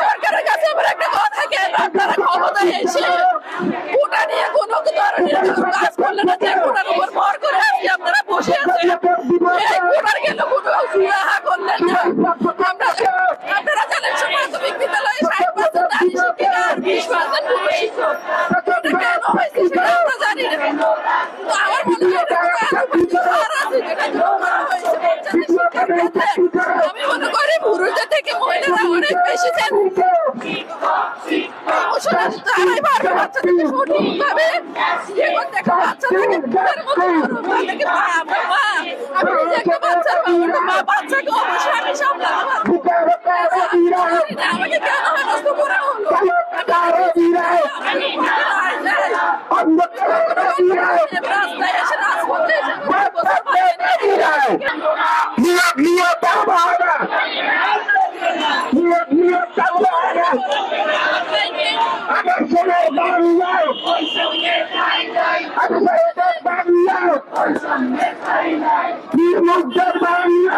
সরকারের কাছে আমার একটা কথা, কেন আপনারা ক্ষমতায় এসে কোটা নিয়ে কোনো ধরনের কাজ করলেন না? যে কোটার উপর ভর করে আজকে আপনারা বসে আছেন, এই কোটার কেন কোনো সুরাহা করলেন না? আপনারা জানেন প্রাথমিক বিদ্যালয়ে 60% নারী শিক্ষিকা আর 20% পুরুষ শিক্ষক। এটা কেন হয়েছে সেটা আমরা জানি না। তো আমার মনে হয় এটা আর আছে যেটা করা হয়েছে বাচ্চাদের শিক্ষার ক্ষেত্রে। আমি মনে করি পুরুষদের থেকে মহিলারা অনেক বেশি তারাই পারবে বাচ্চাদেরকে সঠিকভাবে একটা বাচ্চাটাকে বুকের মতো তাদেরকে আমি নিজে একটা বাচ্চার মা, বাচ্চাকে অবশ্যই আমি সামলাতে পারবো। আমাকে কেন হেনস্থ করা হলো? রাস্তায় এসে রাজপথে এসে বাংলা